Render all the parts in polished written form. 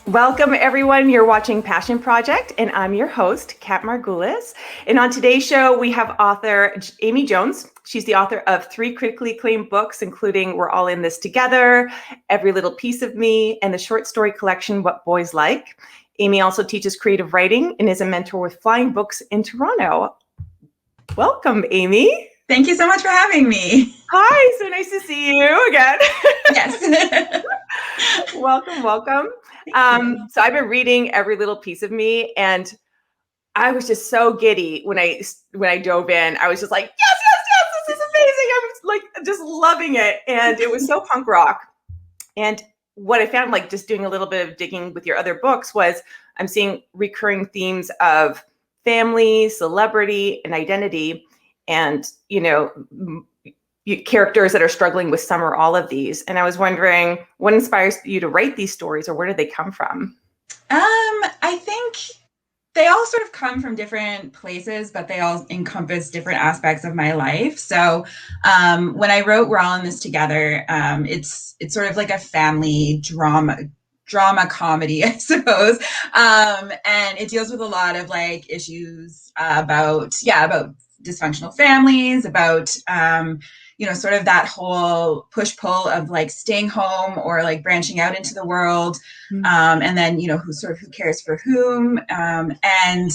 Welcome, everyone. You're watching Passion Project, and I'm your host, Cat Margulis. And on today's show, we have author Amy Jones. She's the author of 3 critically acclaimed books, including We're All in This Together, Every Little Piece of Me, and the short story collection, What Boys Like. Amy also teaches creative writing and is a mentor with Flying Books in Toronto. Welcome, Amy. Thank you so much for having me. Hi, so nice to see you again. Yes. Welcome. So I've been reading Every Little Piece of Me, and I was just so giddy when I dove in. I was just like, yes, this is amazing. I was like just loving it, and it was so punk rock. And what I found, like just doing a little bit of digging with your other books, was I'm seeing recurring themes of family, celebrity, and identity, and characters that are struggling with some or all of these. And I was wondering, what inspires you to write these stories, or where did they come from? I think they all sort of come from different places, but they all encompass different aspects of my life. So when I wrote We're All in This Together, it's sort of like a family drama comedy, I suppose. And it deals with a lot of like issues about dysfunctional families, about sort of that whole push-pull of like staying home or like branching out into the world. And then, who cares for whom. And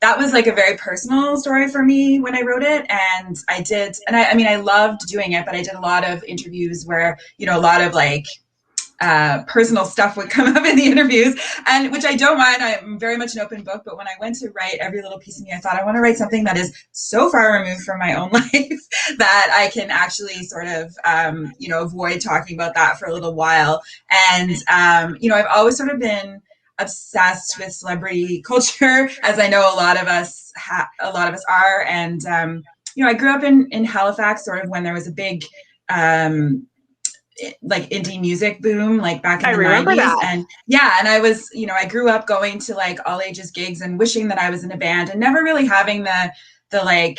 that was like a very personal story for me when I wrote it. And I loved doing it, but I did a lot of interviews where, a lot of like, personal stuff would come up in the interviews, and which I don't mind. I'm very much an open book. But when I went to write Every Little Piece of Me, I thought I want to write something that is so far removed from my own life that I can actually sort of, avoid talking about that for a little while. And, I've always sort of been obsessed with celebrity culture, as I know a lot of us are. And, I grew up in Halifax, sort of when there was a big, like indie music boom, like back in the 90s. That. And I was, I grew up going to like all ages gigs and wishing that I was in a band, and never really having the like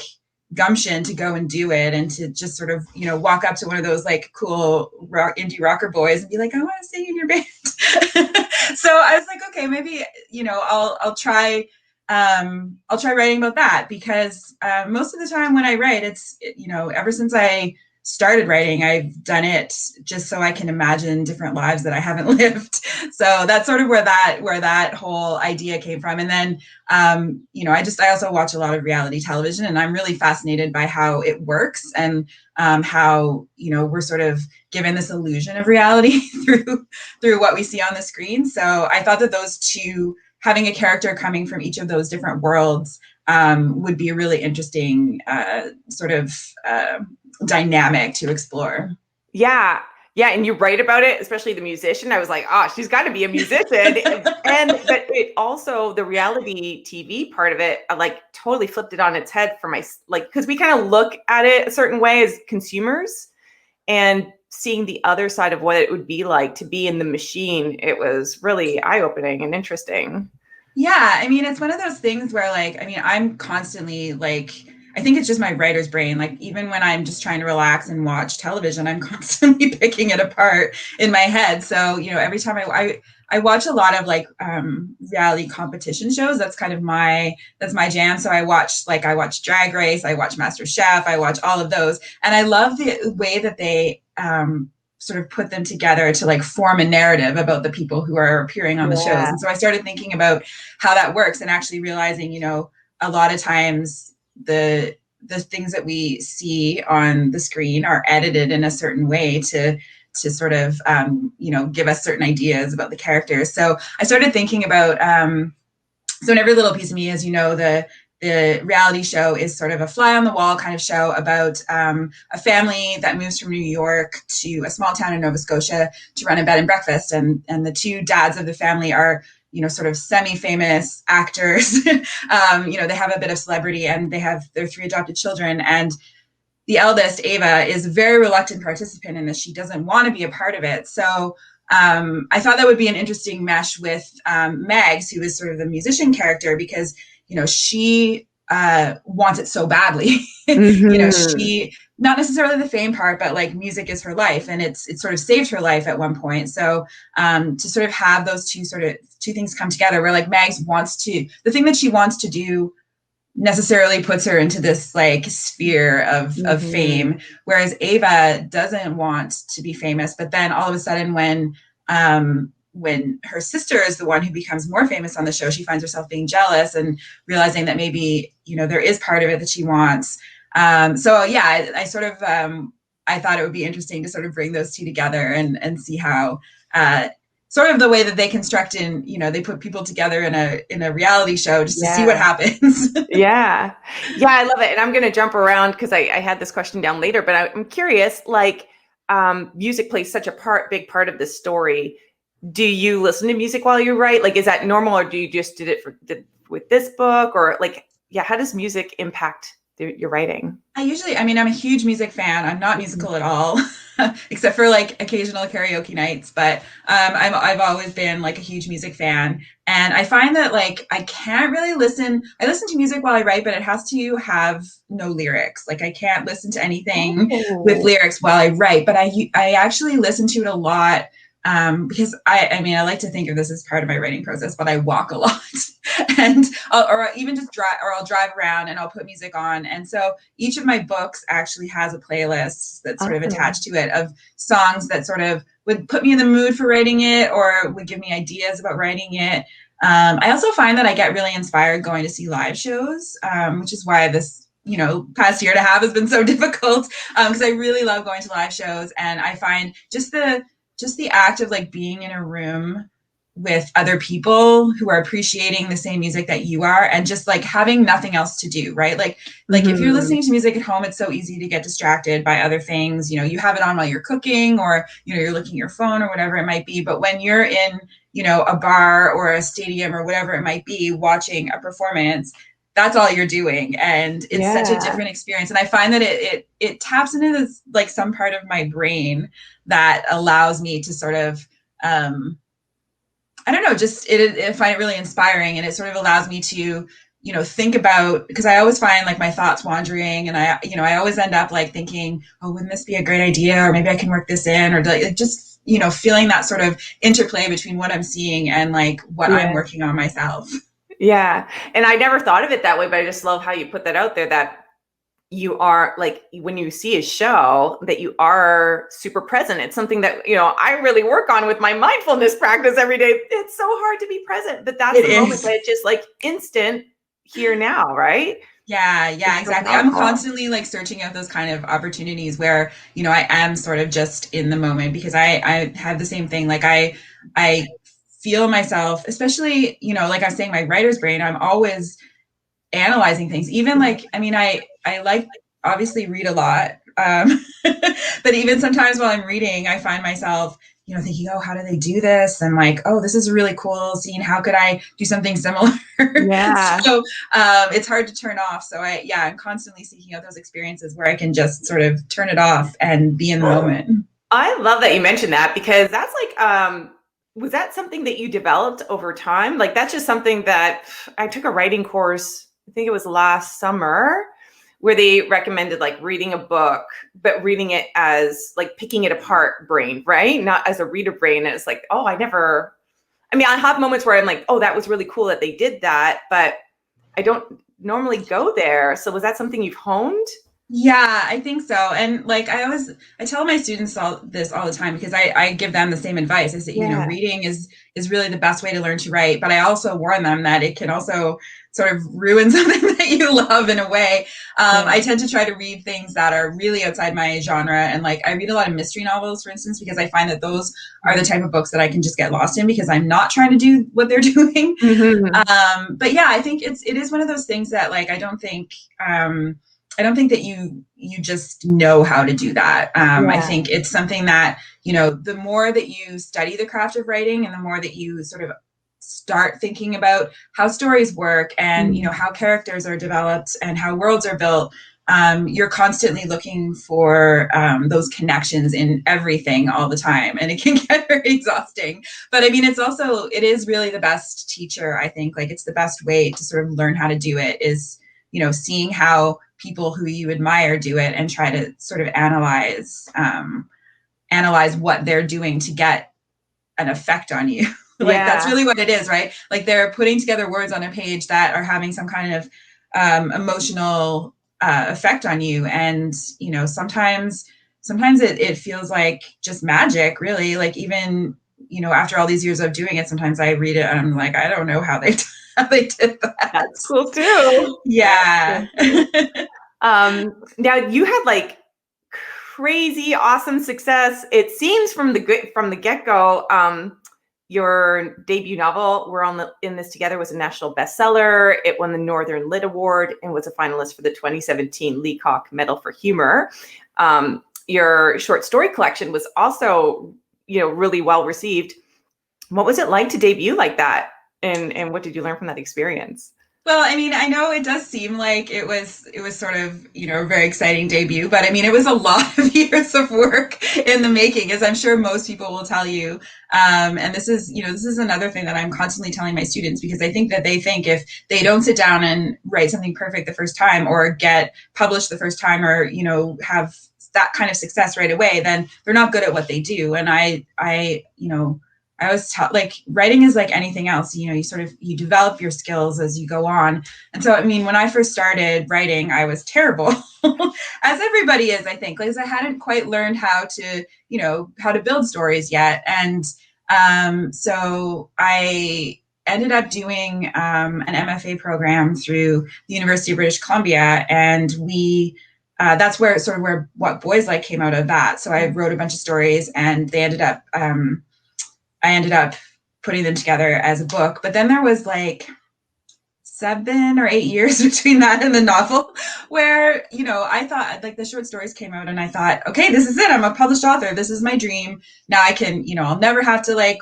gumption to go and do it, and to just sort of, walk up to one of those like cool indie rocker boys and be like, I want to sing in your band. So I was like, okay, maybe, I'll try writing about that, because most of the time when I write, it's, ever since I started writing, I've done it just so I can imagine different lives that I haven't lived. So that's sort of where that whole idea came from. And then, I also watch a lot of reality television, and I'm really fascinated by how it works, and how, we're sort of given this illusion of reality through what we see on the screen. So I thought that those two, having a character coming from each of those different worlds, would be a really interesting sort of dynamic to explore. Yeah, and you write about it, especially the musician. I was like, she's got to be a musician. But it also, the reality TV part of it, I like totally flipped it on its head for my, like, because we kind of look at it a certain way as consumers, and seeing the other side of what it would be like to be in the machine, it was really eye-opening and interesting. Yeah, I mean, it's one of those things where, like, I mean, I'm constantly like, I think it's just my writer's brain. Like, even when I'm just trying to relax and watch television, I'm constantly picking it apart in my head. So, every time I watch a lot of like reality competition shows. That's kind of that's my jam. So I watch Drag Race, I watch Master Chef, I watch all of those. And I love the way that they sort of put them together to like form a narrative about the people who are appearing on the shows. And so I started thinking about how that works, and actually realizing, a lot of times the things that we see on the screen are edited in a certain way to sort of, give us certain ideas about the characters. So I started thinking about, so in Every Little Piece of Me, as you know, the reality show is sort of a fly on the wall kind of show about a family that moves from New York to a small town in Nova Scotia to run a bed and breakfast. And the two dads of the family are, sort of semi-famous actors. They have a bit of celebrity, and they have their 3 adopted children. And the eldest, Ava, is a very reluctant participant in this. She doesn't want to be a part of it. So I thought that would be an interesting mesh with Megs, who is sort of the musician character, because, she wants it so badly. You know, Mm-hmm. she, not necessarily the fame part, but like music is her life, and it sort of saved her life at one point. So to sort of have those two things come together, where like Mags wants to, the thing that she wants to do necessarily puts her into this like sphere of Mm-hmm. fame, whereas Ava doesn't want to be famous. But then all of a sudden, when her sister is the one who becomes more famous on the show, she finds herself being jealous and realizing that maybe, you know, there is part of it that she wants. So yeah, I sort of I thought it would be interesting to sort of bring those two together and see how sort of the way that they construct in, you know, they put people together in a reality show just to see what Yeah. happens. Yeah. Yeah, I love it. And I'm going to jump around because I had this question down later, but I'm curious, like, music plays such a big part of this story. Do you listen to music while you write? Like, is that normal, or do you just with this book, or like, yeah, how does music impact your writing? I mean, I'm a huge music fan. I'm not musical at all, except for like occasional karaoke nights. But I've always been like a huge music fan, and I find that like I can't really listen. I listen to music while I write, but it has to have no lyrics. Like I can't listen to anything with Oh, lyrics while I write. But I actually listen to it a lot because I mean, I like to think of this as part of my writing process, but I walk a lot and or even just drive, or I'll drive around and I'll put music on. And so each of my books actually has a playlist that's sort of oh, attached to it of songs that sort of would put me in the mood for writing it or would give me ideas about writing it. I also find that I get really inspired going to see live shows, which is why this, you know, past year and a half has been so difficult because I really love going to live shows, and I find just the act of like being in a room with other people who are appreciating the same music that you are, and just like having nothing else to do, right? Like if you're mm-hmm. listening to music at home, it's so easy to get distracted by other things. You know, you have it on while you're cooking, or you know, you're looking at your phone or whatever it might be. But when you're in, you know, a bar or a stadium or whatever it might be watching a performance, that's all you're doing, and it's such a Yeah, different experience. And I find that it taps into this like some part of my brain that allows me to sort of I don't know, just I find it really inspiring, and it sort of allows me to, you know, think about, because I always find like my thoughts wandering, and you know, I always end up like thinking, oh, wouldn't this be a great idea, or maybe I can work this in, or like, just, you know, feeling that sort of interplay between what I'm seeing and like what I'm yeah, working on myself. yeah. And I never thought of it that way, but I just love how you put that out there, that you are like, when you see a show, that you are super present. It's something that, you know, I really work on with my mindfulness practice every day. It's so hard to be present, but that's It the moment is. that it's just like instant here now, right? Yeah, It's so exactly. I'm powerful. constantly like searching out those kind of opportunities where, you know, I am sort of just in the moment, because I have the same thing. Like I feel myself, especially, you know, like I was saying, my writer's brain, I'm always analyzing things. Even Yeah. like, I mean, I like obviously read a lot. But even sometimes while I'm reading, I find myself, you know, thinking, oh, how do they do this? And like, oh, this is a really cool scene. How could I do something similar? Yeah. So it's hard to turn off. So I'm constantly seeking out those experiences where I can just sort of turn it off and be in the moment. I love that you mentioned that, because that's like, was that something that you developed over time? Like, that's just something that I took a writing course, I think it was last summer, where they recommended like reading a book, but reading it as like picking it apart brain, right? Not as a reader brain. And it's like, oh, I mean, I have moments where I'm like, oh, that was really cool that they did that, but I don't normally go there. So was that something you've honed? Yeah, I think so. And like I tell my students all this all the time, because I give them the same advice. I say, you know, Yeah. reading is really the best way to learn to write. But I also warn them that it can also sort of ruin something that you love in a way. Yeah. I tend to try to read things that are really outside my genre. And like I read a lot of mystery novels, for instance, because I find that those are the type of books that I can just get lost in, because I'm not trying to do what they're doing. Mm-hmm. But yeah, I think it is one of those things that like I don't think that you just know how to do that. I Yeah. think it's something that, you know, the more that you study the craft of writing, and the more that you sort of start thinking about how stories work, and you know, how characters are developed and how worlds are built, you're constantly looking for those connections in everything all the time, and it can get very exhausting. But I mean, it is really the best teacher, I think. Like it's the best way to sort of learn how to do it, is seeing how people who you admire do it and try to sort of analyze what they're doing to get an effect on you. Like that's Yeah. really what it is, right? Like they're putting together words on a page that are having some kind of emotional effect on you. And, sometimes it feels like just magic, really. Like even, after all these years of doing it, sometimes I read it and I'm like, I don't know how how they did that. That's cool too. Yeah. Now you had like crazy awesome success. It seems from the get-go, your debut novel, in this together, was a national bestseller. It won the Northern Lit Award and was a finalist for the 2017 Leacock Medal for Humor. Your short story collection was also, really well received. What was it like to debut like that? And what did you learn from that experience? Well, I mean, I know it does seem like it was sort of, a very exciting debut, but I mean, it was a lot of years of work in the making, as I'm sure most people will tell you. And this is another thing that I'm constantly telling my students, because I think that they think if they don't sit down and write something perfect the first time, or get published the first time, or, have that kind of success right away, then they're not good at what they do. And I always tell, like, writing is like anything else. You develop your skills as you go on. And so, I mean, when I first started writing, I was terrible, as everybody is, I think, because I hadn't quite learned how to build stories yet. And so I ended up doing an MFA program through the University of British Columbia, and that's where What Boys Like came out of that. So I wrote a bunch of stories, and I ended up putting them together as a book. But then there was like 7 or 8 years between that and the novel, where, I thought, like, the short stories came out and I thought, okay, this is it. I'm a published author. This is my dream. Now I can, I'll never have to, like,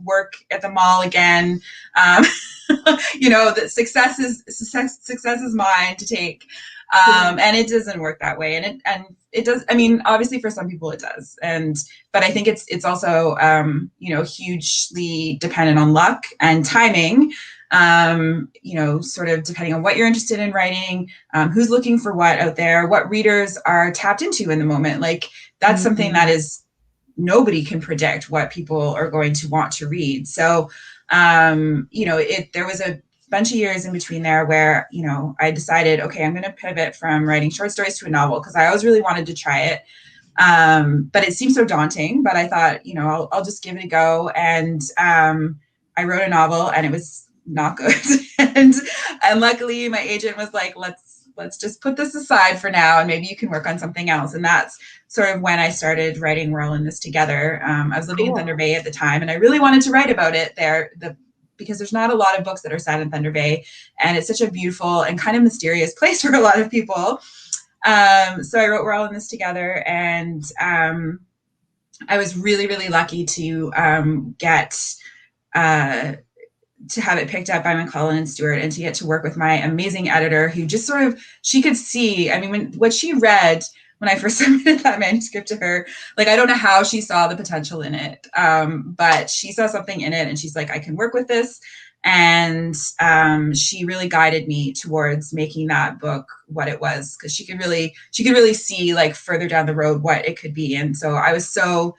work at the mall again. That success is mine to take. And it doesn't work that way. And it does. I mean, obviously for some people it does. But I think it's also, hugely dependent on luck and timing, sort of depending on what you're interested in writing, who's looking for what out there, what readers are tapped into in the moment. Like, that's something that is, nobody can predict what people are going to want to read. So, there was a bunch of years in between there where, I decided, okay, I'm going to pivot from writing short stories to a novel, because I always really wanted to try it. But it seemed so daunting, but I thought, I'll just give it a go. And I wrote a novel, and it was not good. and luckily my agent was like, let's just put this aside for now, and maybe you can work on something else. And that's sort of when I started writing We're All in This Together. I was living in Thunder Bay at the time, and I really wanted to write about it there, because there's not a lot of books that are set in Thunder Bay, and it's such a beautiful and kind of mysterious place for a lot of people. So I wrote We're All in This Together, and I was really, really lucky to get to have it picked up by McClellan and Stewart, and to get to work with my amazing editor, who just sort of, she could see, I mean, what she read when I first submitted that manuscript to her, like, I don't know how she saw the potential in it, but she saw something in it, and she's like, I can work with this. And she really guided me towards making that book what it was, because she could really see, like, further down the road what it could be. And so I was so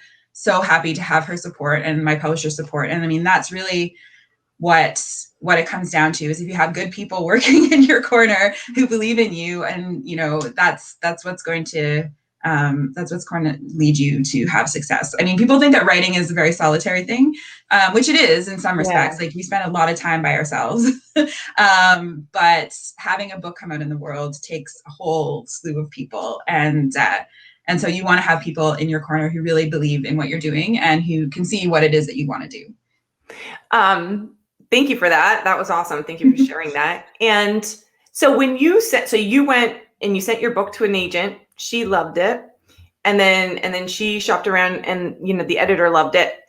happy to have her support and my publisher's support. And I mean, that's really what it comes down to, is if you have good people working in your corner who believe in you, and that's what's going to lead you to have success. I mean, people think that writing is a very solitary thing, which it is in some respects. Like, we spend a lot of time by ourselves, but having a book come out in the world takes a whole slew of people, and so you want to have people in your corner who really believe in what you're doing and who can see what it is that you want to do. Thank you for that. That was awesome. Thank you for sharing that. And so when you went and you sent your book to an agent, she loved it. And then she shopped around, and, the editor loved it.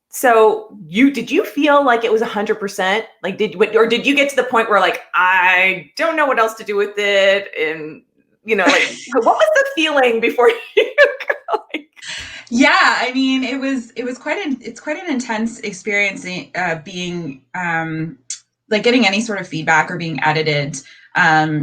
So did you feel like it was 100%? Like, did you get to the point where, like, I don't know what else to do with it? And, like, what was the feeling before you go? Yeah, I mean, it's quite an intense experience, being like, getting any sort of feedback or being edited.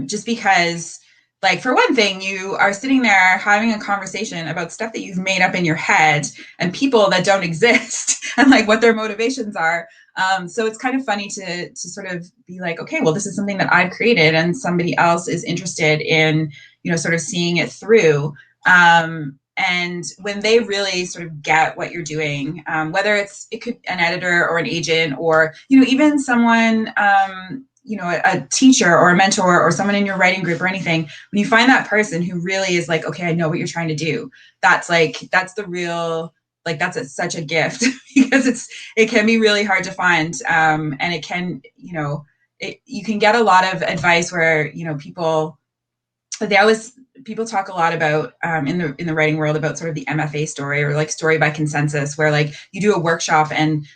just because, like, for one thing, you are sitting there having a conversation about stuff that you've made up in your head and people that don't exist and like what their motivations are. So it's kind of funny to sort of be like, okay, well, this is something that I've created and somebody else is interested in, sort of seeing it through. And when they really sort of get what you're doing, whether it could an editor or an agent or, even someone, a teacher or a mentor or someone in your writing group or anything, when you find that person who really is like, okay, I know what you're trying to do, that's the real, like, that's such a gift because it can be really hard to find. And it can, you can get a lot of advice where, people talk a lot about in the writing world about sort of the MFA story or like story by consensus, where like you do a workshop and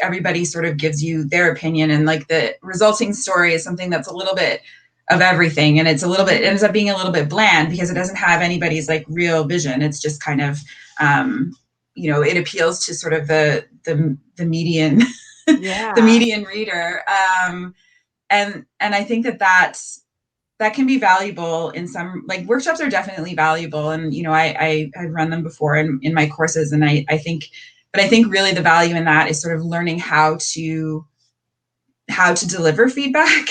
everybody sort of gives you their opinion, and like the resulting story is something that's a little bit of everything, and it ends up being a little bit bland because it doesn't have anybody's like real vision. It's just kind of it appeals to sort of the median the median reader, and I think that can be valuable in some, like, workshops are definitely valuable. And, I've run them before in my courses. And I think really the value in that is sort of learning how to deliver feedback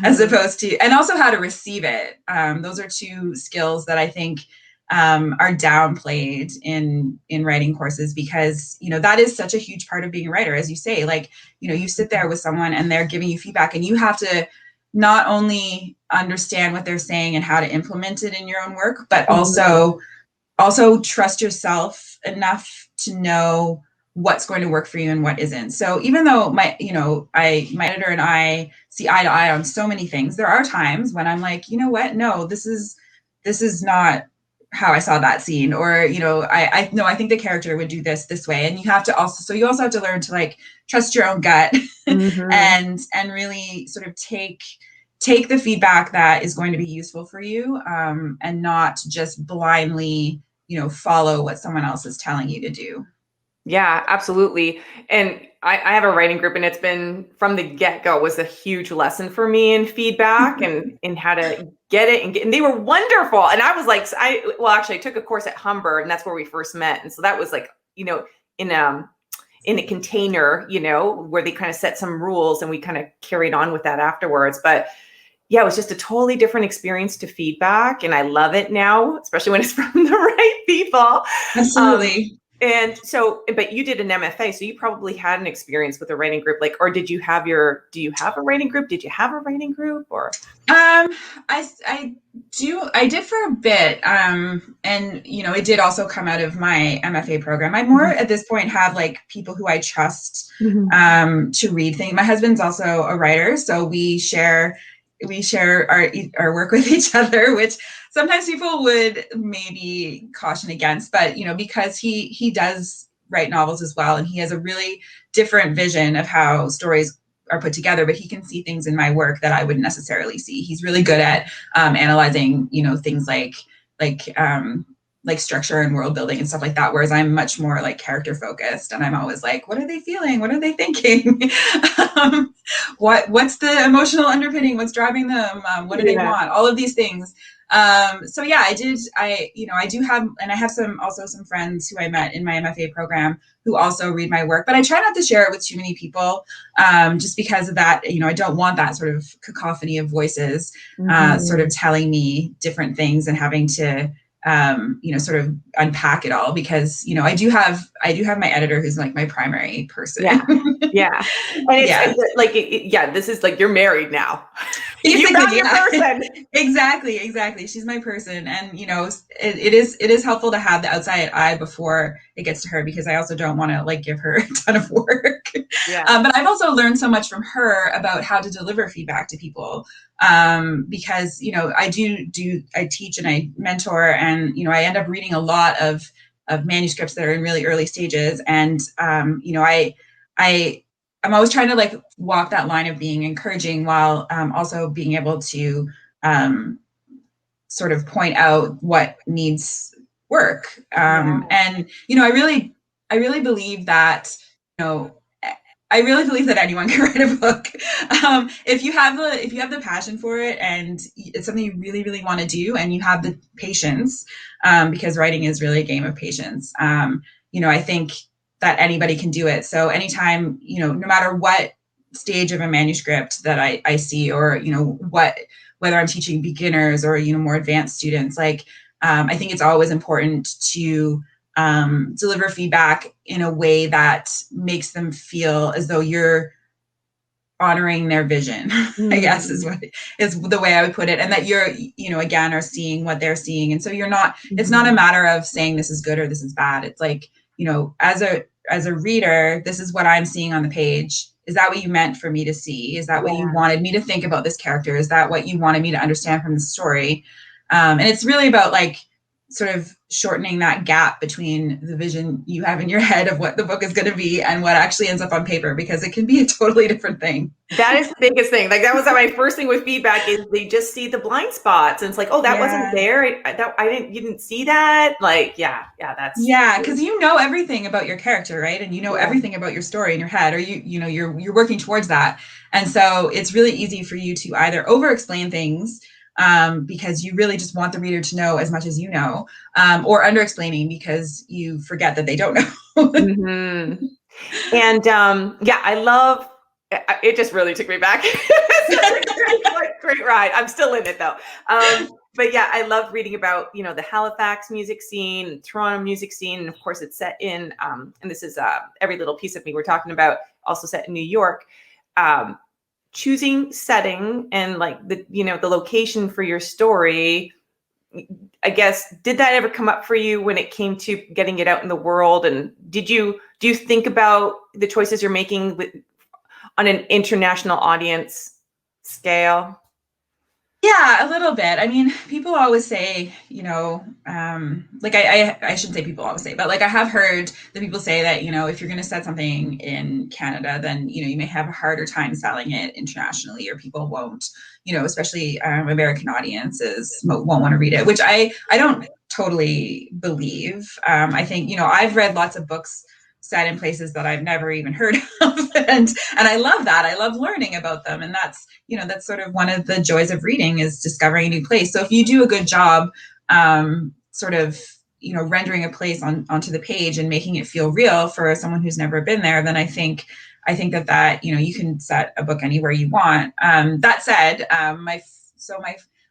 as opposed to, and also how to receive it. Those are two skills that I think are downplayed in writing courses, because, that is such a huge part of being a writer. As you say, like, you sit there with someone and they're giving you feedback, and you have to not only understand what they're saying and how to implement it in your own work, but also trust yourself enough to know what's going to work for you and what isn't. So even though my editor and I see eye to eye on so many things, there are times when I'm like, you know what? No, this is not how I saw that scene, or, I think the character would do this way. And you also have to learn to like trust your own gut and really sort of take the feedback that is going to be useful for you, and not just blindly, follow what someone else is telling you to do. Yeah, absolutely. And I have a writing group, and it's been from the get-go was a huge lesson for me in feedback and in how to get it. And they were wonderful. And I was like, I took a course at Humber, and that's where we first met. And so that was like, in a container, where they kind of set some rules, and we kind of carried on with that afterwards. But yeah, it was just a totally different experience to feedback. And I love it now, especially when it's from the right people. Absolutely. And so, but you did an MFA, so you probably had an experience with a writing group, like, or do you have a writing group? Did you have a writing group, or? I did for a bit. And, it did also come out of my MFA program. I more at this point have like people who I trust, to read things. My husband's also a writer, so we share our work with each other, which sometimes people would maybe caution against, but because he does write novels as well, and he has a really different vision of how stories are put together, but he can see things in my work that I wouldn't necessarily see. He's really good at analyzing, things like structure and world building and stuff like that, whereas I'm much more like character focused, and I'm always like, what are they feeling? What are they thinking? What's the emotional underpinning? What's driving them? What do they want? All of these things. So yeah, I do have, and I have some friends who I met in my MFA program who also read my work, but I try not to share it with too many people, just because of that. I don't want that sort of cacophony of voices, sort of telling me different things and having to, sort of unpack it all, because, I do have my editor who's like my primary person. Yeah. And it's like, this is like, you're married now. You got your person. Exactly. She's my person. And, it is helpful to have the outside eye before it gets to her, because I also don't want to like give her a ton of work. But I've also learned so much from her about how to deliver feedback to people. Because, I teach and I mentor, and, I end up reading a lot of manuscripts that are in really early stages. And, I'm always trying to like walk that line of being encouraging while also being able to sort of point out what needs work. And, I really believe that, I really believe that anyone can write a book. If you have the passion for it and it's something you really, really want to do, and you have the patience, because writing is really a game of patience. I think that anybody can do it. So anytime, no matter what stage of a manuscript that I see, or whether I'm teaching beginners or more advanced students, like I think it's always important to deliver feedback in a way that makes them feel as though you're honoring their vision. I guess is the way I would put it, and that you're again are seeing what they're seeing, and so you're not. It's not a matter of saying this is good or this is bad. It's like, as a reader, this is what I'm seeing on the page. Is that what you meant for me to see? Is that what you wanted me to think about this character? Is that what you wanted me to understand from the story? And it's really about like sort of shortening that gap between the vision you have in your head of what the book is going to be and what actually ends up on paper, because it can be a totally different thing. That is the biggest thing. Like, that was my first thing with feedback, is they just see the blind spots, and it's like, oh, that wasn't there. You didn't see that. Like, that's because everything about your character, right? And everything about your story in your head, or you're working towards that, and so it's really easy for you to either over explain things, because you really just want the reader to know as much as you know, or under explaining because you forget that they don't know. And I love it. Just really took me back. It's a great ride. I'm still in it though. But I love reading about the Halifax music scene, Toronto music scene, and of course it's set in and this is Every Little Piece of Me we're talking about, also set in New York. Choosing setting and like the location for your story, I guess, did that ever come up for you when it came to getting it out in the world? And do you think about the choices you're making on an international audience scale? Yeah, a little bit. I mean, people always say, like I shouldn't say people always say, but like I have heard that people say that, if you're going to set something in Canada, then, you may have a harder time selling it internationally, or people won't, especially American audiences won't want to read it, which I don't totally believe. I think, I've read lots of books set in places that I've never even heard of. And I love that. I love learning about them. And that's, that's sort of one of the joys of reading, is discovering a new place. So if you do a good job, sort of, rendering a place onto the page and making it feel real for someone who's never been there, then I think that you can set a book anywhere you want. That said,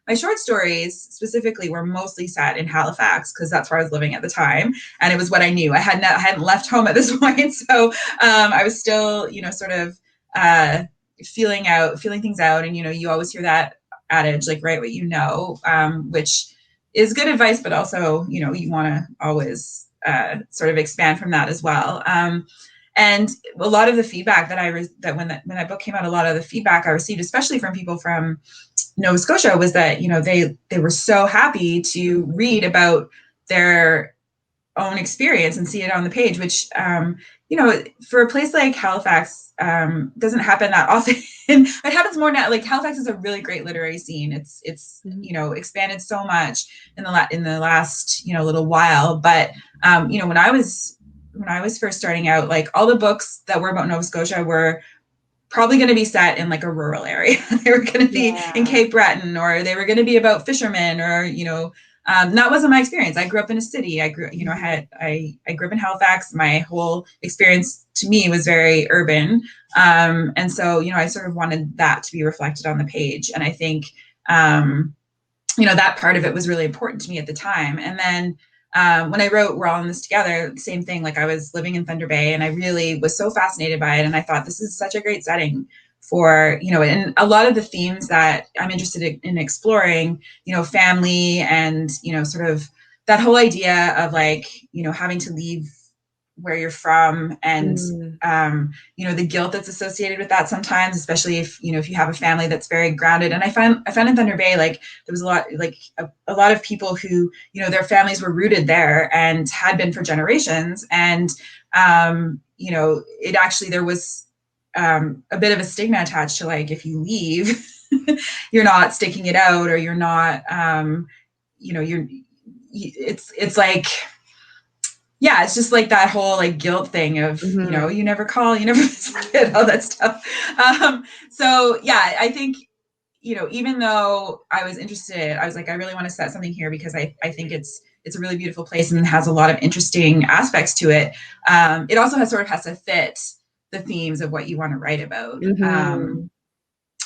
my short stories specifically were mostly set in Halifax, because that's where I was living at the time, and it was what I knew. I hadn't left home at this point, so I was still, sort of feeling things out. And you always hear that adage, like, write what you know, which is good advice, but also you want to always sort of expand from that as well. And a lot of the feedback that when that book came out, a lot of the feedback I received, especially from people from Nova Scotia, was that they were so happy to read about their own experience and see it on the page, which for a place like Halifax doesn't happen that often. It happens more now. Like, Halifax is a really great literary scene. It's expanded so much in the last little while. But when I was first starting out, like, all the books that were about Nova Scotia were probably going to be set in like a rural area. They were going to be in Cape Breton, or they were going to be about fishermen, or that wasn't my experience. I grew up in a city. I grew up in Halifax. My whole experience, to me, was very urban, and so I sort of wanted that to be reflected on the page. And I think that part of it was really important to me at the time. And then when I wrote We're All in This Together, same thing. Like, I was living in Thunder Bay, and I really was so fascinated by it. And I thought, this is such a great setting for, and a lot of the themes that I'm interested in exploring, family, and, sort of that whole idea of, like, having to leave where you're from, and the guilt that's associated with that sometimes, especially if you have a family that's very grounded. And I found in Thunder Bay, like, there was a lot of people who their families were rooted there and had been for generations, and it actually, there was a bit of a stigma attached to, like, if you leave, you're not sticking it out, or you're not it's like, yeah, it's just like that whole like guilt thing of, Mhm. you never call, you never visit, all that stuff. So yeah, I think, even though I was interested, I was like, I really want to set something here because I think it's a really beautiful place and has a lot of interesting aspects to it. It also has to fit the themes of what you want to write about. Mhm.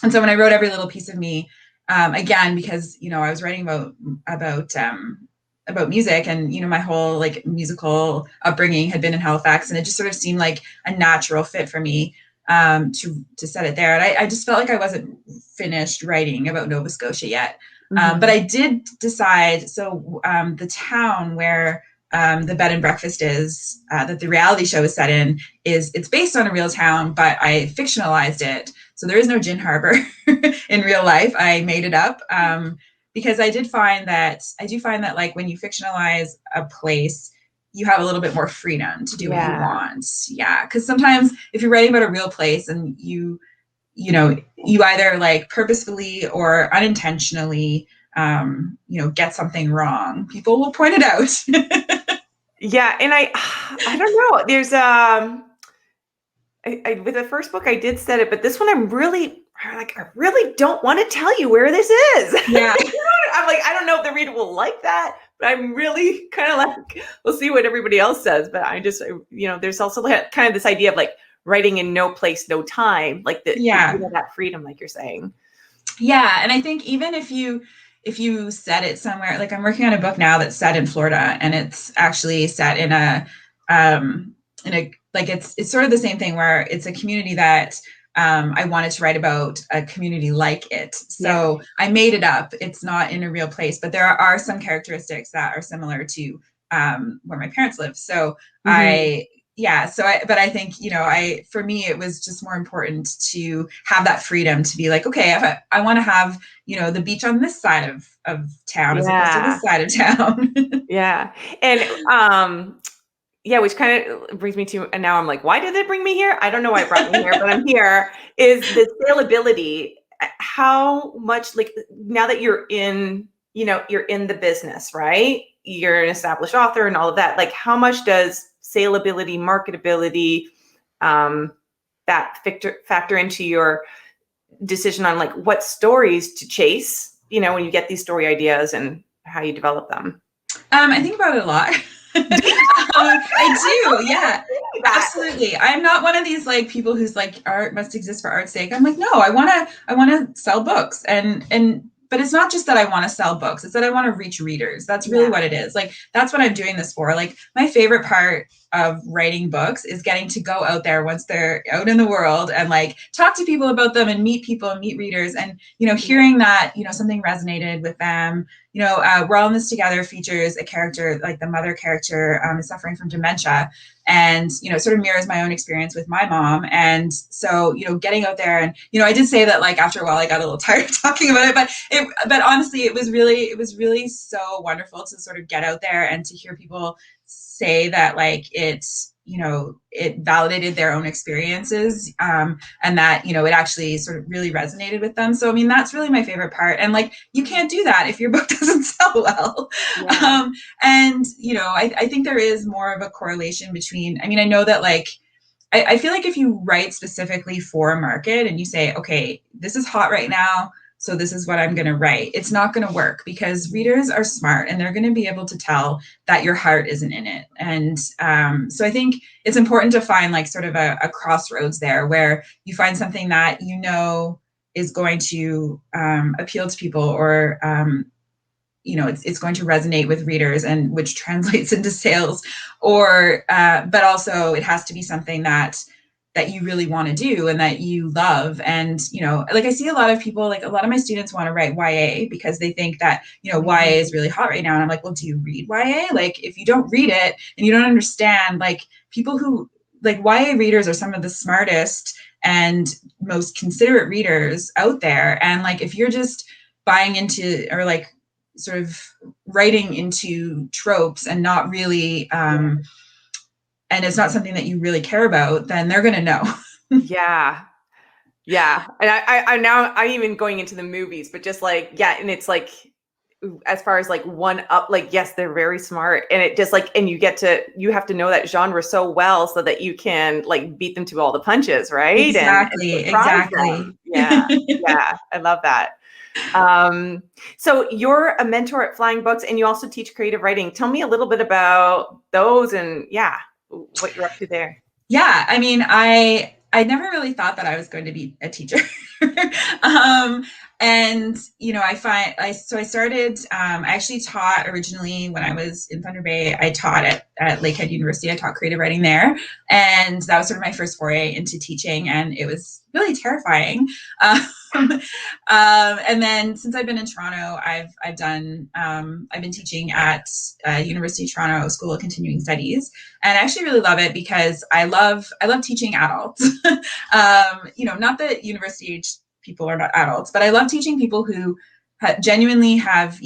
And so when I wrote Every Little Piece of Me, again, because, I was writing about, about music, and, my whole like musical upbringing had been in Halifax, and it just sort of seemed like a natural fit for me, to set it there. And I just felt like I wasn't finished writing about Nova Scotia yet. But Mhm. I did decide, so the town where the bed and breakfast is, that the reality show is set in, it's based on a real town, but I fictionalized it. So there is no Gin Harbor in real life. I made it up, because I do find that like when you fictionalize a place, you have a little bit more freedom to do what you Yeah. want. Yeah, because sometimes if you're writing about a real place and you either like purposefully or unintentionally, get something wrong, people will point it out. Yeah, and I don't know. There's I with the first book I did set it, but this one I'm like, I really don't want to tell you where this is. Yeah. I'm like, I don't know if the reader will like that, but I'm really kind of like, we'll see what everybody else says. But I just, there's also kind of this idea of like writing in no place, no time, like Yeah. that freedom, like you're saying. Yeah, and I think even if you set it somewhere, like I'm working on a book now that's set in Florida, and it's actually set in a like it's sort of the same thing where it's a community that, I wanted to write about a community like it. Yeah. So I made it up. It's not in a real place, but there are some characteristics that are similar to, where my parents live. So Hmm. I yeah, but I think, for me it was just more important to have that freedom to be like, okay, if I want to have, the beach on this side of town as opposed to Yeah. this side of town. Yeah. And yeah, which kind of brings me to, and now I'm like, why did they bring me here? I don't know why it brought me here, but I'm here. Is the scalability? How much, like, now that you're in the business, right? You're an established author and all of that. Like, how much does saleability, marketability, um, that factor into your decision on like what stories to chase? When you get these story ideas and how you develop them. I think about it a lot. Do you? Oh I my God, do, yeah. that. Absolutely. I'm not one of these like people who's like art must exist for art's sake. I'm like, no, I wanna sell books, and but it's not just that I want to sell books, it's that I want to reach readers. That's really Yeah. what it is. Like that's what I'm doing this for. Like my favorite part of writing books is getting to go out there once they're out in the world and like talk to people about them and meet people and meet readers, and hearing that something resonated with them. We're All in This Together features a character, like the mother character, is suffering from dementia, and sort of mirrors my own experience with my mom. And so getting out there, and I did say that like after a while I got a little tired of talking about it, but honestly it was really so wonderful to sort of get out there and to hear people say that like it validated their own experiences, and that it actually sort of really resonated with them. So I mean that's really my favorite part, and like you can't do that if your book doesn't sell well. Yeah. And I think there is more of a correlation between, I mean, I know that like I feel like if you write specifically for a market and you say, okay, this is hot right now, so this is what I'm going to write, it's not going to work because readers are smart and they're going to be able to tell that your heart isn't in it. And so I think it's important to find like sort of a crossroads there where you find something that is going to appeal to people, or it's going to resonate with readers, and which translates into sales, or but also it has to be something that you really want to do and that you love. And like I see a lot of people, like a lot of my students want to write YA because they think that YA is Mhm. really hot right now, and I'm like, well, do you read YA? Like if you don't read it and you don't understand, like people who like YA readers are some of the smartest and most considerate readers out there, and like if you're just buying into, or like sort of writing into tropes and not really, and it's not something that you really care about, then they're going to know. Yeah. Yeah. And I now I'm even going into the movies, but just like, yeah. And it's like, as far as like one up, like, yes, they're very smart. And it just like, and you have to know that genre so well so that you can like beat them to all the punches, right? And Exactly, surprise exactly. them. Yeah. Yeah. I love that. So you're a mentor at Flying Books and you also teach creative writing. Tell me a little bit about those and yeah, what you're up to there. Yeah, I mean, I never really thought that I was going to be a teacher. um, and I started. I actually taught originally when I was in Thunder Bay. I taught at Lakehead University. I taught creative writing there, and that was sort of my first foray into teaching, and it was really terrifying. Um, and then since I've been in Toronto, I've been teaching at University of Toronto School of Continuing Studies, and I actually really love it because I love teaching adults. Not that university age people are not adults, but I love teaching people who genuinely have,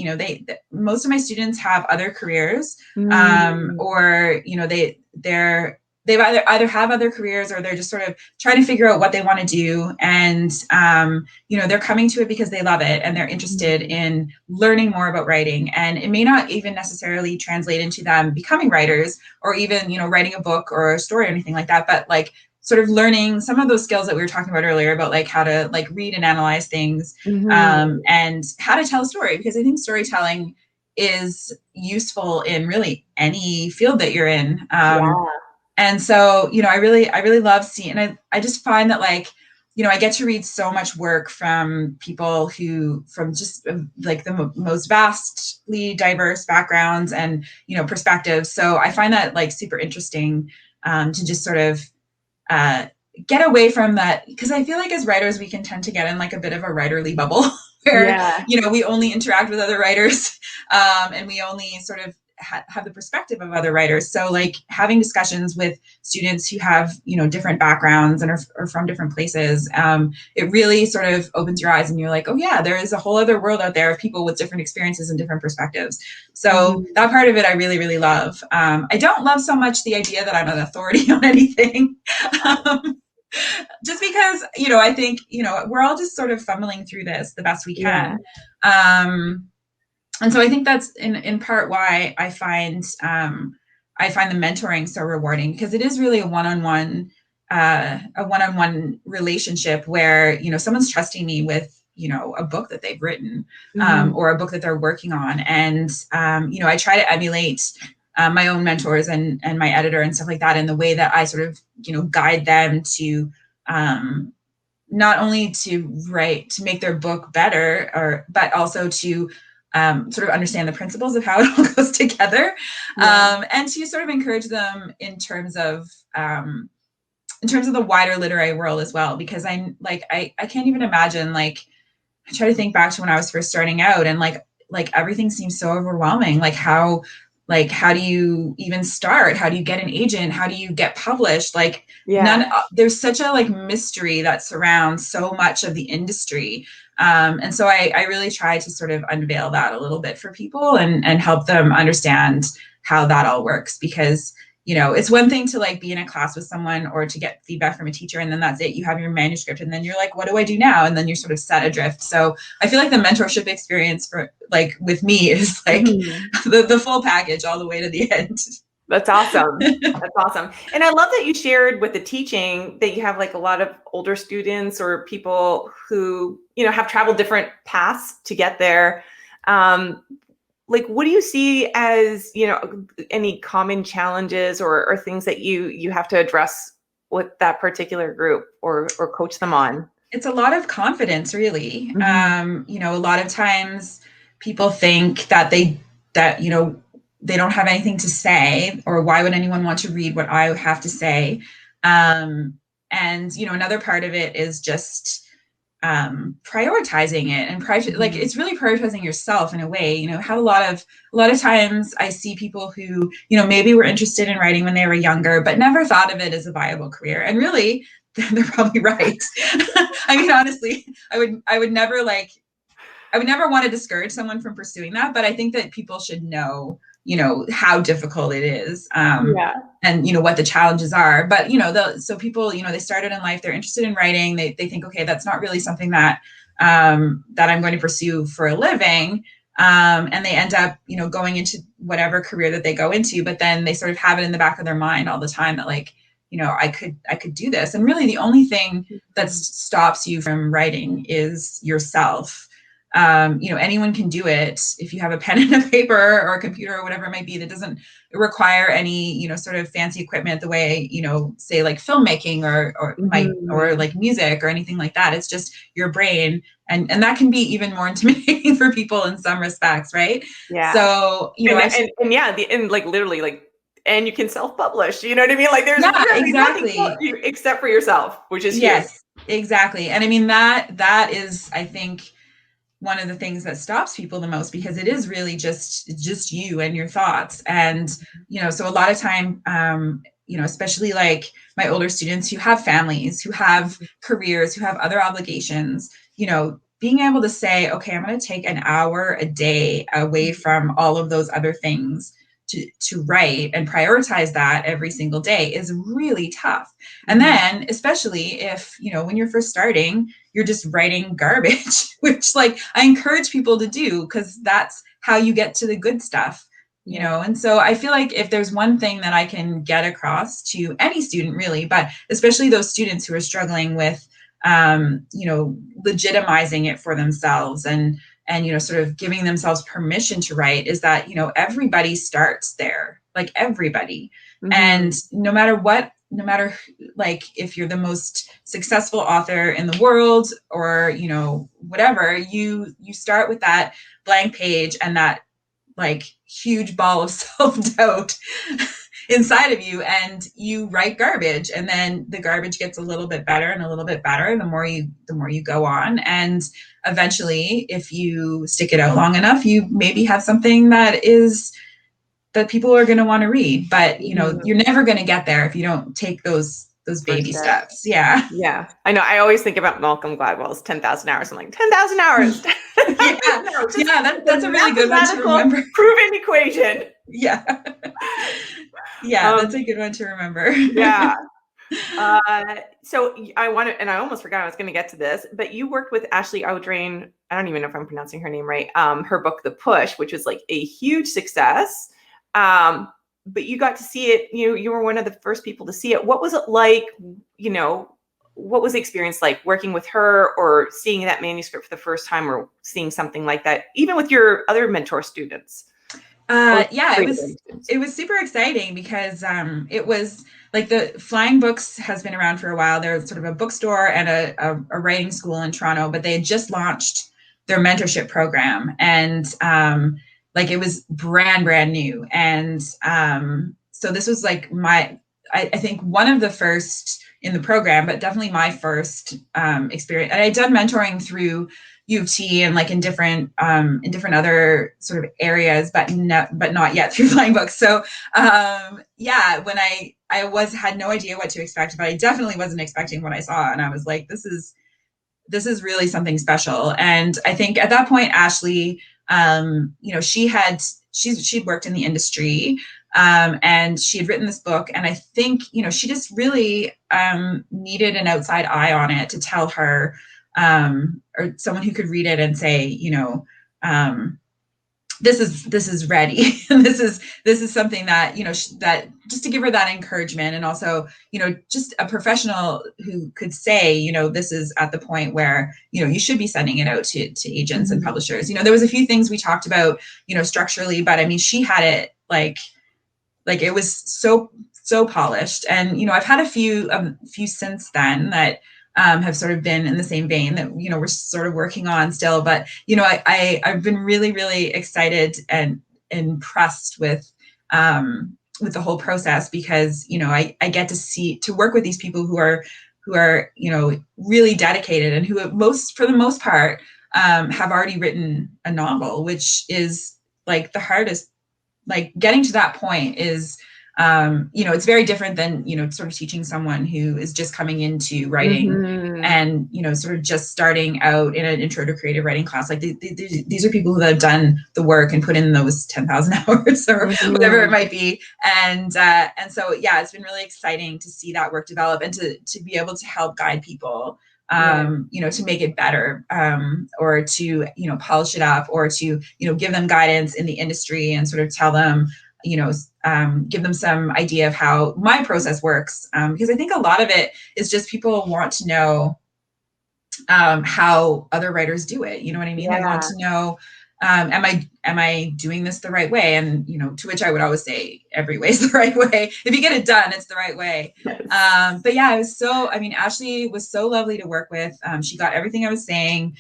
most of my students have other careers, Mm. or they've either have other careers or they're just sort of trying to figure out what they want to do, and they're coming to it because they love it and they're interested in learning more about writing, and it may not even necessarily translate into them becoming writers or even writing a book or a story or anything like that, but like sort of learning some of those skills that we were talking about earlier about like how to like read and analyze things, and how to tell a story, because I think storytelling is useful in really any field that you're in. Yeah. And so, I really love seeing, and I just find that like, I get to read so much work from people from just like the most vastly diverse backgrounds and, perspectives. So I find that like super interesting, to just sort of, get away from that, because I feel like as writers we can tend to get in like a bit of a writerly bubble where Yeah. we only interact with other writers, and we only sort of have the perspective of other writers. So like having discussions with students who have different backgrounds and are from different places, it really sort of opens your eyes and you're like, oh yeah, there is a whole other world out there of people with different experiences and different perspectives. So that part of it I really, really love. I don't love so much the idea that I'm an authority on anything. um, just because I think we're all just sort of fumbling through this the best we Yeah. can, and so I think that's in part why I find the mentoring so rewarding, because it is really a one-on-one relationship where someone's trusting me with a book that they've written, or a book that they're working on, and I try to emulate my own mentors and my editor and stuff like that in the way that I sort of guide them to, not only to write to make their book better, but also to sort of understand the principles of how it all goes together, and to sort of encourage them in terms of the wider literary world as well, because I can't even imagine, like, I try to think back to when I was first starting out, and like everything seems so overwhelming. How do you even start? How do you get an agent? How do you get published? Like, there's such a like mystery that surrounds so much of the industry. And so I really try to sort of unveil that a little bit for people, and help them understand how that all works, because it's one thing to like be in a class with someone or to get feedback from a teacher, and then that's it. You have your manuscript, and then you're like, what do I do now? And then you're sort of set adrift. So I feel like the mentorship experience for like with me is like the full package all the way to the end. That's awesome. That's awesome. And I love that you shared with the teaching that you have like a lot of older students or people who, have traveled different paths to get there. Like, what do you see as, any common challenges or things that you have to address with that particular group or coach them on? It's a lot of confidence, really. A lot of times people think that they don't have anything to say, or why would anyone want to read what I have to say? And another part of it is just prioritizing it, and like it's really prioritizing yourself in a way. Have a lot of times I see people who maybe were interested in writing when they were younger but never thought of it as a viable career, and really they're probably right. I mean, honestly, I would never want to discourage someone from pursuing that, but I think that people should know how difficult it is, and what the challenges are. But so people, they started in life, they're interested in writing, they think, okay, that's not really something that that I'm going to pursue for a living, and they end up, going into whatever career that they go into, but then they sort of have it in the back of their mind all the time that like, I could do this. And really the only thing that stops you from writing is yourself. Anyone can do it. If you have a pen and a paper or a computer or whatever it might be, that doesn't require any, sort of fancy equipment the way, say like filmmaking or like music or anything like that. It's just your brain. And that can be even more intimidating for people in some respects. Right. Yeah. So, and like literally like, and you can self-publish, you know what I mean? Like there's really exactly nothing except for yourself, which is huge. Exactly. And I mean, that is, I think, one of the things that stops people the most, because it is really just you and your thoughts. And, so a lot of time, especially like my older students who have families, who have careers, who have other obligations, being able to say, okay, I'm going to take an hour a day away from all of those other things to write and prioritize that every single day is really tough. And then, especially if, when you're first starting, you're just writing garbage, which like I encourage people to do, because that's how you get to the good stuff, And so I feel like if there's one thing that I can get across to any student really, but especially those students who are struggling with, legitimizing it for themselves and sort of giving themselves permission to write, is that, everybody starts there, like everybody. And no matter like if you're the most successful author in the world or, whatever, you start with that blank page and that like huge ball of self-doubt inside of you, and you write garbage, and then the garbage gets a little bit better and a little bit better the more you go on. And eventually, if you stick it out long enough, you maybe have something that people are going to want to read. But you're never going to get there if you don't take those baby steps. Yeah. I know. I always think about Malcolm Gladwell's 10,000 hours. I'm like, 10,000 hours. That's a really good one to remember. Proven equation. Yeah. That's a good one to remember. So I almost forgot I was going to get to this, but you worked with Ashley Audrain. I don't even know if I'm pronouncing her name right. Her book, The Push, which was like a huge success. But you got to see it, you were one of the first people to see it. What was it like, what was the experience like working with her or seeing that manuscript for the first time or seeing something like that, even with your other mentor students? It was super exciting because it was like the Flying Books has been around for a while. They're sort of a bookstore and a writing school in Toronto, but they had just launched their mentorship program, and like it was brand new. And so this was like I think one of the first in the program, but definitely my first experience. And I'd done mentoring through U of T and like in different other sort of areas, but not yet through Flying Books. So when I had no idea what to expect, but I definitely wasn't expecting what I saw, and I was like, this is really something special. And I think at that point, Ashley, she'd worked in the industry, and she had written this book, and I think she just really needed an outside eye on it to tell her. Or someone who could read it and say, this is ready. And this is something that, that just to give her that encouragement, and also, just a professional who could say, this is at the point where, you should be sending it out to agents and publishers. There was a few things we talked about, structurally, but I mean, she had it like it was so polished. And, I've had a few since then that have sort of been in the same vein that, we're sort of working on still. But, I've been really, really excited and impressed with the whole process, because, I get to work with these people who are, really dedicated, and who for the most part, have already written a novel, which is like the hardest, like getting to that point is, it's very different than, sort of teaching someone who is just coming into writing and, sort of just starting out in an intro to creative writing class. Like these are people who have done the work and put in those 10,000 hours or whatever it might be. And so, it's been really exciting to see that work develop, and to be able to help guide people to make it better, or to, polish it up, or to, give them guidance in the industry and sort of tell them, give them some idea of how my process works. Because I think a lot of it is just people want to know how other writers do it. You know what I mean? Yeah. They want to know, am I doing this the right way? And, to which I would always say every way is the right way. If you get it done, it's the right way. Yes. But yeah, Ashley was so lovely to work with. She got everything I was saying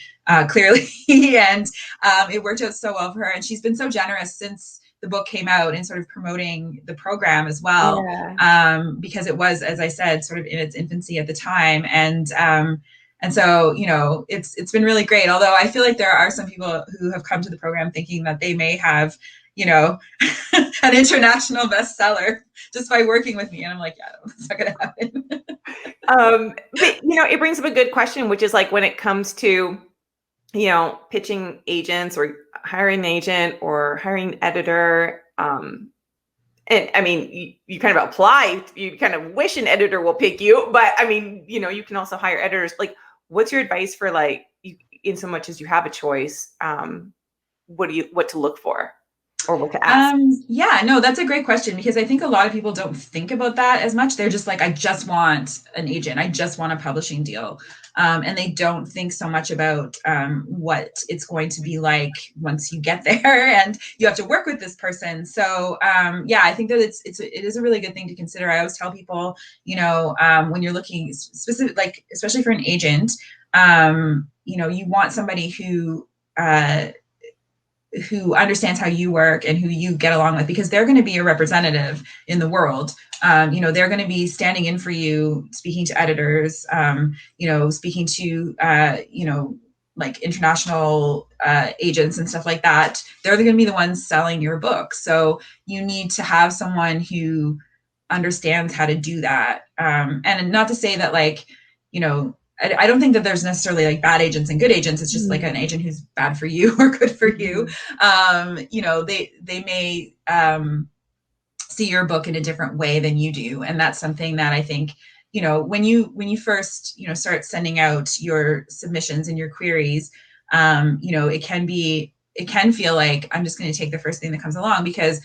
clearly, and it worked out so well for her. And she's been so generous since the book came out and sort of promoting the program as well. Yeah. Because it was, as I said, sort of in its infancy at the time. And so, it's been really great. Although I feel like there are some people who have come to the program thinking that they may have, an international bestseller just by working with me. And I'm like, yeah, that's not going to happen. But, it brings up a good question, which is like when it comes to, pitching agents or hiring an agent or hiring an editor. And I mean, you kind of apply, you kind of wish an editor will pick you, but I mean, you can also hire editors. Like, what's your advice for like, in so much as you have a choice, what to look for or what to ask? Yeah, no, that's a great question, because I think a lot of people don't think about that as much. They're just like, I just want an agent. I just want a publishing deal. And they don't think so much about what it's going to be like once you get there and you have to work with this person. So yeah, I think that it is a really good thing to consider. I always tell people, when you're looking specific, like especially for an agent, you want somebody who understands how you work and who you get along with, because they're going to be a representative in the world. They're going to be standing in for you, speaking to editors, speaking to, like international agents and stuff like that. They're going to be the ones selling your book. So you need to have someone who understands how to do that. And not to say that, like, I don't think that there's necessarily like bad agents and good agents. It's just like an agent who's bad for you or good for you. They may see your book in a different way than you do. And that's something that I think, when you first, start sending out your submissions and your queries, it can feel like I'm just going to take the first thing that comes along, because,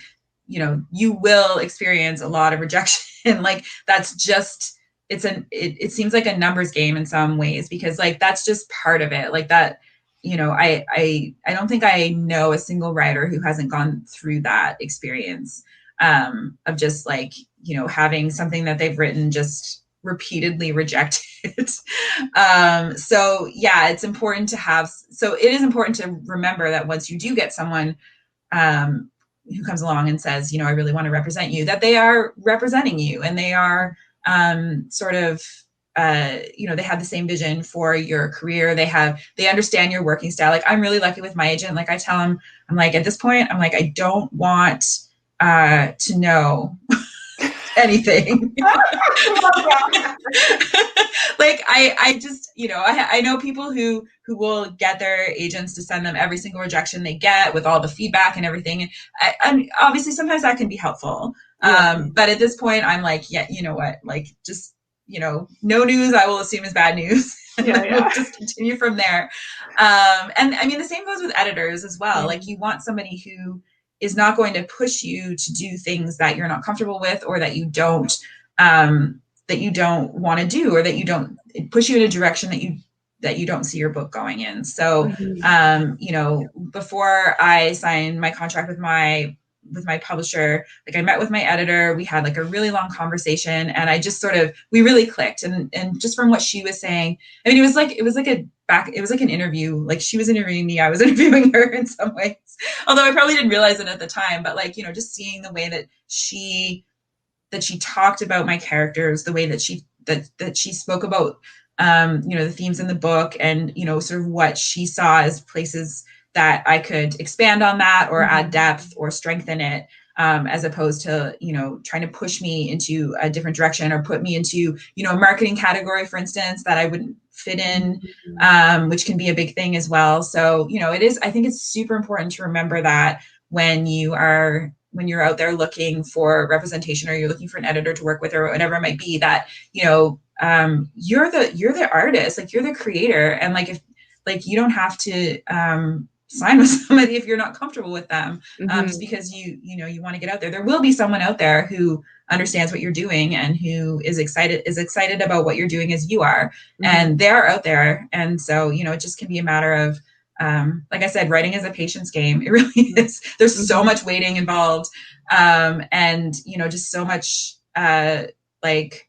you will experience a lot of rejection. Like that's just, it seems like a numbers game in some ways, because like that's just part of it. Like that, I don't think I know a single writer who hasn't gone through that experience of just like, having something that they've written just repeatedly rejected. So yeah, it is important to remember that once you do get someone who comes along and says, I really want to represent you, that they are representing you, and they are sort of, they have the same vision for your career. They understand your working style. Like I'm really lucky with my agent. Like I tell him, I'm like, at this point, I'm like, I don't want to know anything. Like I just, I know people who will get their agents to send them every single rejection they get with all the feedback and everything. And obviously sometimes that can be helpful. Yeah. But at this point I'm like, yeah, you know what, like just, no news I will assume is bad news. We'll just continue from there. And I mean, the same goes with editors as well. Like you want somebody who is not going to push you to do things that you're not comfortable with, or that you don't want to do, or that you don't push you in a direction that you don't see your book going in. So, before I signed my contract with my publisher, like I met with my editor, we had like a really long conversation, and I just we really clicked. And just from what she was saying, I mean, it was like an interview. Like she was interviewing me, I was interviewing her in some ways, although I probably didn't realize it at the time. But like, just seeing the way that she talked about my characters, the way that she spoke about, the themes in the book, and, sort of what she saw as places that I could expand on that, or add depth or strengthen it, as opposed to, trying to push me into a different direction, or put me into, a marketing category, for instance, that I wouldn't fit in, which can be a big thing as well. So, I think it's super important to remember that when you're out there looking for representation, or you're looking for an editor to work with, or whatever it might be, that, you're the artist, like you're the creator. And like, if like, you don't have to, sign with somebody if you're not comfortable with them, just because you want to get out there. There will be someone out there who understands what you're doing and who is excited about what you're doing as you are. And they are out there. And so, it just can be a matter of, like I said, writing is a patience game. It really is. There's so much waiting involved. And, just so much, like,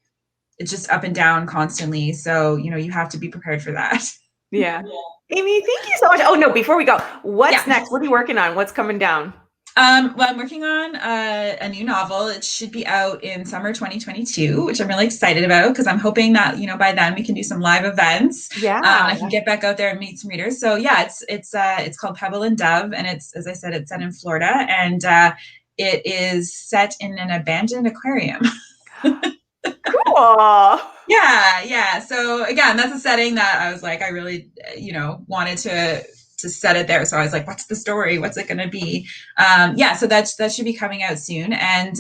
it's just up and down constantly. So, you have to be prepared for that. Yeah. Amy, thank you so much. Oh no, before we go, what's next? What are you working on? What's coming down? Well, I'm working on a new novel. It should be out in summer 2022, which I'm really excited about, because I'm hoping that, by then we can do some live events. Yeah. I can get back out there and meet some readers. So yeah, it's called Pebble and Dove, and it's, as I said, it's set in Florida, and it is set in an abandoned aquarium. Cool. Yeah. So again, that's a setting that I was like, I really, wanted to set it there. So I was like, what's the story? What's it going to be? So that should be coming out soon. And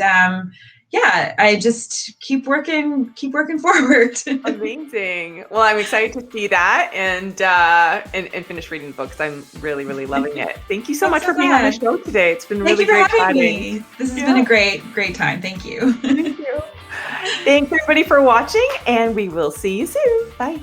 I just keep working forward. Amazing. Well, I'm excited to see that and finish reading the book, because I'm really, really loving it. Thank you so much for being on the show today. It's been really great chatting. This has been a great time. Thank you. Thank you. Thanks everybody for watching, and we will see you soon. Bye.